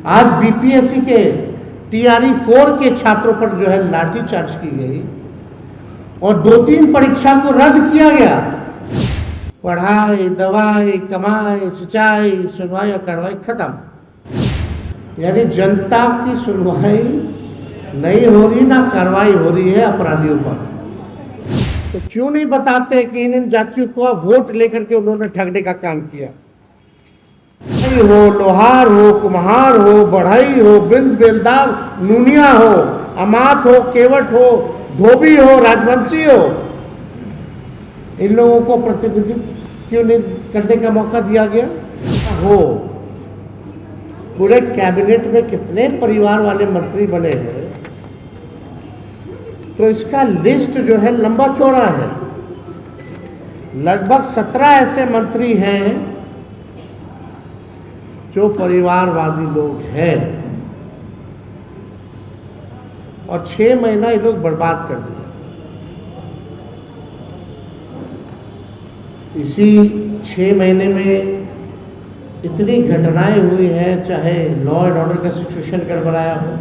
आज बीपीएससी के टीआरई 4 के छात्रों पर जो है लाठीचार्ज की गई और 2-3 परीक्षा को रद्द किया गया। पढ़ाई, दवाई, कमाई, सिंचाई, सुनवाई और कार्रवाई खत्म। यानी जनता की सुनवाई नहीं हो रही, ना कार्रवाई हो रही है अपराधियों पर। तो क्यों नहीं बताते कि इन जातियों को वोट लेकर के उन्होंने ठगने का काम किया। हो, लोहार हो, कुम्हार हो, बढ़ई हो, बिंद बेलदार, नूनिया हो, अमात हो, केवट हो, धोबी हो, राजवंशी हो, इन लोगों को प्रतिनिधित्व क्यों नहीं करने का मौका दिया गया हो। पूरे कैबिनेट में कितने परिवार वाले मंत्री बने हैं, तो इसका लिस्ट जो है लंबा चौड़ा है। लगभग 17 ऐसे मंत्री हैं जो परिवारवादी लोग हैं और 6 महीना ये लोग बर्बाद कर दिया। इसी 6 महीने में इतनी घटनाएं हुई हैं, चाहे लॉ एंड ऑर्डर का सिचुएशन गड़बड़ाया हो।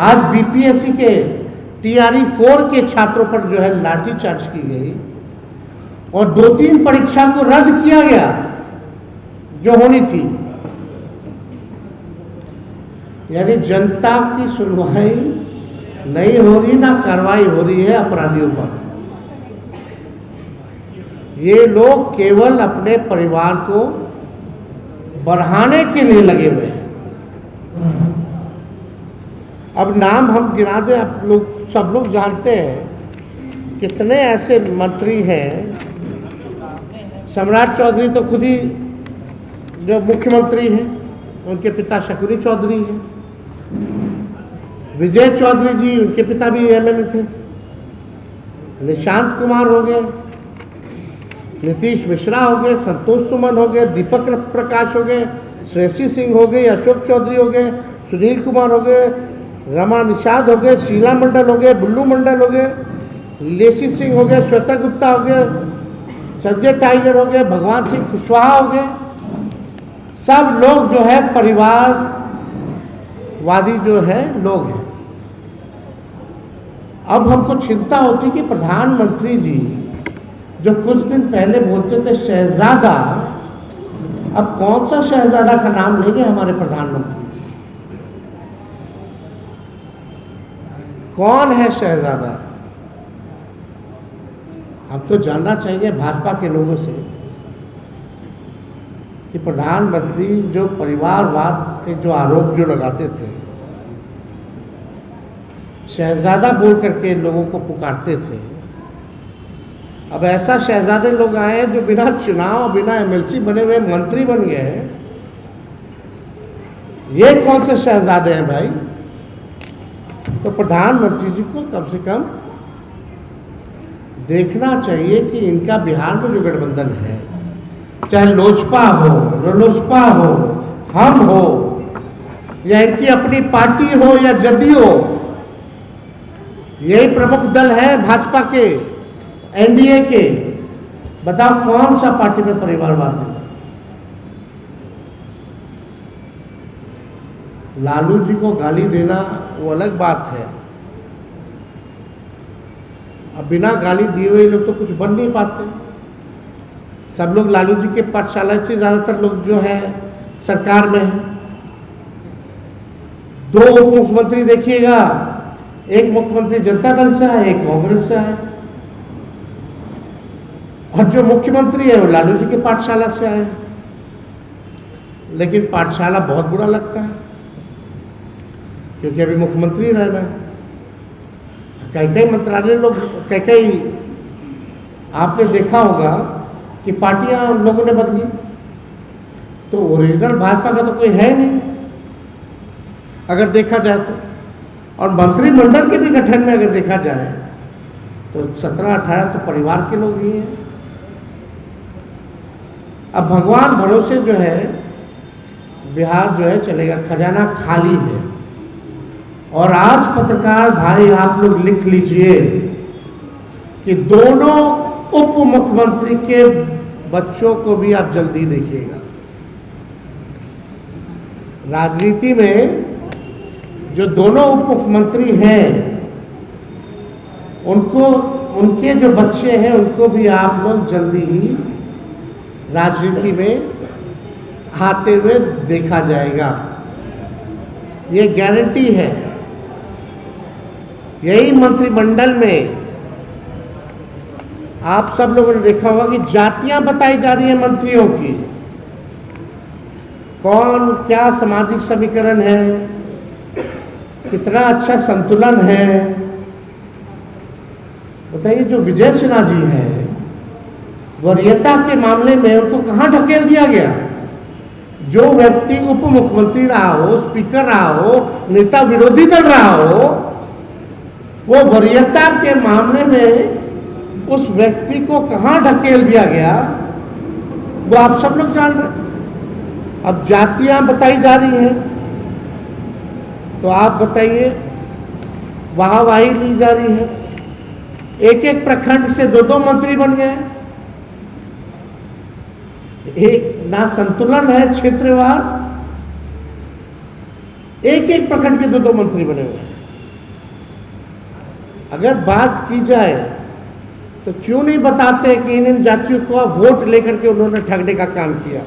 आज बीपीएससी के टीआरई 4 के छात्रों पर जो है लाठीचार्ज की गई और 2-3 परीक्षा को रद्द किया गया जो होनी थी। यानी जनता की सुनवाई नहीं हो रही, ना कार्रवाई हो रही है अपराधियों पर। ये लोग केवल अपने परिवार को बढ़ाने के लिए लगे हुए हैं। अब नाम हम गिना दें, आप लोग सब लोग जानते हैं कितने ऐसे मंत्री हैं। सम्राट चौधरी तो खुद ही जो मुख्यमंत्री हैं, उनके पिता शकुनी चौधरी हैं। विजय चौधरी जी, उनके पिता भी एमएलए थे। निशांत कुमार हो गए, नीतीश मिश्रा हो गए, संतोष सुमन हो गए, दीपक प्रकाश हो गए, श्रेयसी सिंह हो गए, अशोक चौधरी हो गए, सुनील कुमार हो गए, रमा निषाद हो गए, शीला मंडल हो गए, बुल्लू मंडल हो गए, लेसी सिंह हो गए, श्वेता गुप्ता हो गए, संजय टाइगर हो गए, भगवान सिंह कुशवाहा हो गए। सब लोग जो है परिवारवादी जो है लोग हैं। अब हमको चिंता होती कि प्रधानमंत्री जी जो कुछ दिन पहले बोलते थे शहजादा, अब कौन सा शहजादा का नाम लेंगे हमारे प्रधानमंत्री? कौन है शहजादा? हम तो जानना चाहिए भाजपा के लोगों से कि प्रधानमंत्री जो परिवारवाद के जो आरोप जो लगाते थे, शहजादा बोल करके लोगों को पुकारते थे। अब ऐसा शहजादे लोग आए जो बिना चुनाव, बिना एमएलसी बने हुए मंत्री बन गए। ये कौन से शहजादे हैं भाई? तो प्रधानमंत्री जी को कम से कम देखना चाहिए कि इनका बिहार में जो गठबंधन है, चाहे लोजपा हो, रालोसपा हो, हम हो, या इनकी अपनी पार्टी हो या जदयू, यही प्रमुख दल है भाजपा के, एनडीए के। बताओ कौन सा पार्टी में परिवारवाद है? लालू जी को गाली देना वो अलग बात है। अब बिना गाली दिए हुए लोग तो कुछ बन नहीं पाते। सब लोग लालू जी के पाठशाला से ज़्यादातर लोग जो है सरकार में हैं। 2 उप मुख्यमंत्री देखिएगा, एक मुख्यमंत्री जनता दल से आए, एक कांग्रेस से आए, और जो मुख्यमंत्री है वो लालू जी के पाठशाला से आए। लेकिन पाठशाला बहुत बुरा लगता है क्योंकि अभी मुख्यमंत्री रहना है। कई मंत्रालय लोग, कई आपने देखा होगा कि पार्टियां उन लोगों ने बदली, तो ओरिजिनल भाजपा का तो कोई है नहीं अगर देखा जाए तो। और मंत्रिमंडल के भी गठन में अगर देखा जाए तो 17-18 तो परिवार के लोग ही हैं। अब भगवान भरोसे जो है बिहार जो है चलेगा, खजाना खाली है। और आज पत्रकार भाई आप लोग लिख लीजिए कि दोनों उप मुख्यमंत्री के बच्चों को भी आप जल्दी देखिएगा। राजनीति में जो दोनों उप मुख्यमंत्री हैं उनको, उनके जो बच्चे हैं उनको भी आप लोग जल्दी ही राजनीति में आते हुए देखा जाएगा, ये गारंटी है। यही मंत्रिमंडल में आप सब लोगों ने देखा होगा कि जातियां बताई जा रही है मंत्रियों की, कौन क्या सामाजिक समीकरण है, कितना अच्छा संतुलन है। बताइए, जो विजय सिन्हा जी हैं वरीयता के मामले में उनको कहाँ ढकेल दिया गया? जो व्यक्ति उप मुख्यमंत्री रहा हो, स्पीकर रहा हो, नेता विरोधी दल रहा हो, वो वरीयता के मामले में उस व्यक्ति को कहाँ ढकेल दिया गया वो आप सब लोग जान रहे। अब जातियां बताई जा रही हैं तो आप बताइए, वाहवाही ली जा रही है। एक एक प्रखंड से दो दो मंत्री बन गए, एक ना संतुलन है क्षेत्रवार, एक एक प्रखंड के दो दो मंत्री बने हुए हैं। अगर बात की जाए तो क्यों नहीं बताते कि इन जातियों को वोट लेकर के उन्होंने ठगने का काम किया?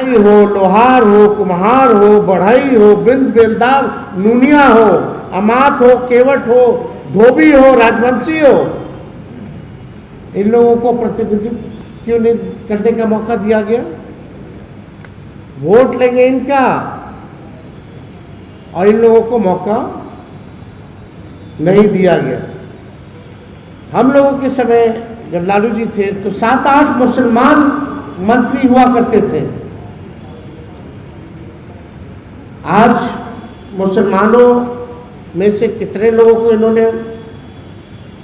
हो, लोहार हो, कुम्हार हो, बढ़ई हो, बिंद बेलदार, नूनिया हो, अमात हो, केवट हो, धोबी हो, राजवंशी हो, इन लोगों को प्रतिनिधित्व क्यों नहीं करने का मौका दिया गया? वोट लेंगे इनका और इन लोगों को मौका नहीं दिया गया। हम लोगों के समय जब लालू जी थे तो 7-8 मुसलमान मंत्री हुआ करते थे। आज मुसलमानों में से कितने लोगों को इन्होंने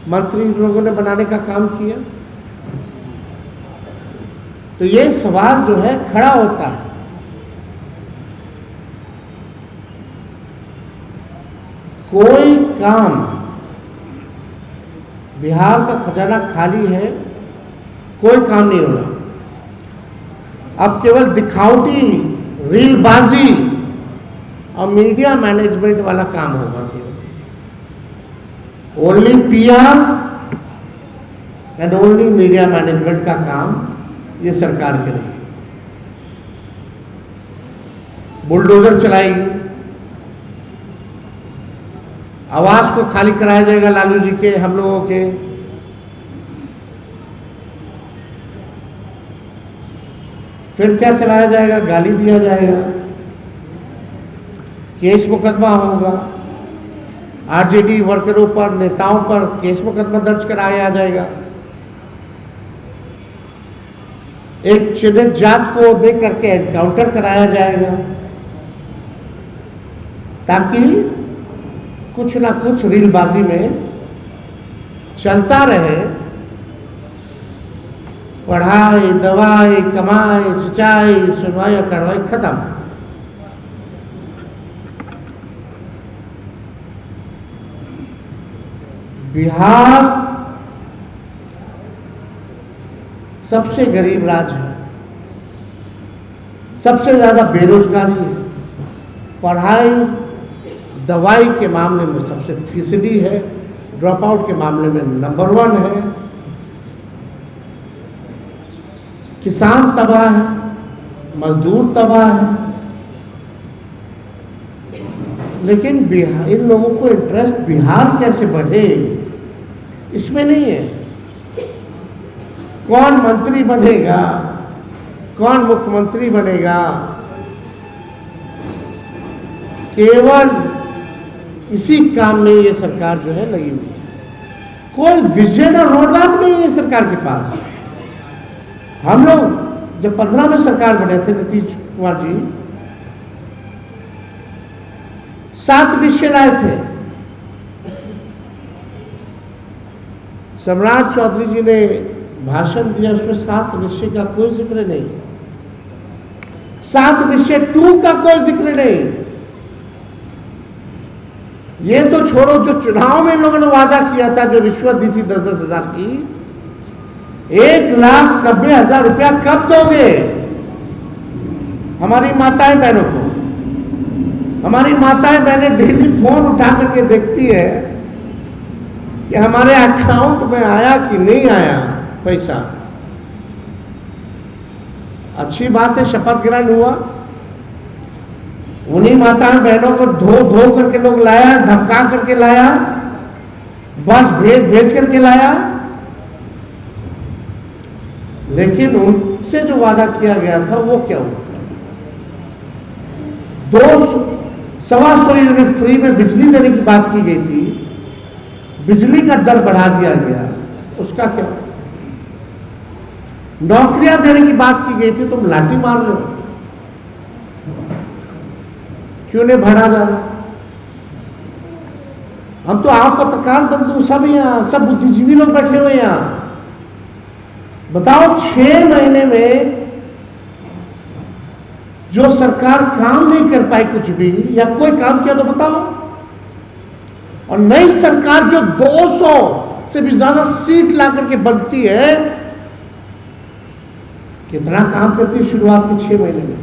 मंत्री लोगों ने बनाने का काम किया? तो ये सवाल जो है खड़ा होता है। कोई काम, बिहार का खजाना खाली है, कोई काम नहीं हो रहा। अब केवल दिखावटी, रीलबाजी और मीडिया मैनेजमेंट वाला काम होगा। केवल only PR and only media management का काम ये सरकार करेगी। बुलडोजर चलाएगी, आवास को खाली कराया जाएगा लालू जी के, हम लोगों के। फिर क्या चलाया जाएगा? गाली दिया जाएगा, केस मुकदमा होगा, आरजेडी वर्करों पर, नेताओं पर केस मुकदमा दर्ज कराया जाएगा। एक चिन्हित जात को दे करके एनकाउंटर कराया जाएगा ताकि कुछ ना कुछ रीलबाजी में चलता रहे। पढ़ाई, दवाई, कमाई, सिंचाई, सुनवाई और कार्रवाई खत्म। बिहार सबसे गरीब राज्य है, सबसे ज्यादा बेरोजगारी है, पढ़ाई दवाई के मामले में सबसे फीसदी है, ड्रॉप आउट के मामले में नंबर 1 है, किसान तबाह है, मजदूर तबाह है। लेकिन बिहार, इन लोगों को इंटरेस्ट बिहार कैसे बढ़े इसमें नहीं है। कौन मंत्री बनेगा, कौन मुख्यमंत्री बनेगा, केवल इसी काम में ये सरकार जो है लगी हुई है। कोई विजन और रोड मैप नहीं है सरकार के पास। हम लोग जब 15 में सरकार बने थे, नीतीश कुमार जी 7 निश्चय लाए थे। सम्राट चौधरी जी ने भाषण दिया, उसमें 7 निश्चय का कोई जिक्र नहीं, 7 निश्चय 2 का कोई जिक्र नहीं। ये तो छोड़ो, जो चुनाव में इन लोगों ने वादा किया था, जो रिश्वत दी थी 10-10 हजार की, 1,90,000 रुपया कब दोगे? हमारी माताएं बहनों को, हमारी माताएं बहनें डेली फोन उठा करके देखती है कि हमारे अकाउंट में आया कि नहीं आया पैसा। अच्छी बात है, शपथ ग्रहण हुआ, उन्हीं माताएं बहनों को धो धो करके लोग लाया, धमका करके लाया, बस भेज भेज करके लाया, लेकिन उनसे जो वादा किया गया था वो क्या हुआ? 200-125 यूनिट फ्री में बिजली देने की बात की गई थी, बिजली का दर बढ़ा दिया गया, उसका क्या? नौकरियां देने की बात की गई थी, तुम लाठी मार रहे हो, क्यों नहीं बढ़ा जा रहा? हम तो आप पत्रकार बंधु सब यहाँ, सब बुद्धिजीवी लोग बैठे हुए यहाँ, बताओ 6 महीने में जो सरकार काम नहीं कर पाई कुछ भी, या कोई काम किया तो बताओ। और नई सरकार जो 200 से भी ज्यादा सीट ला करके बनती है, कितना काम करती है शुरुआत के 6 महीने में?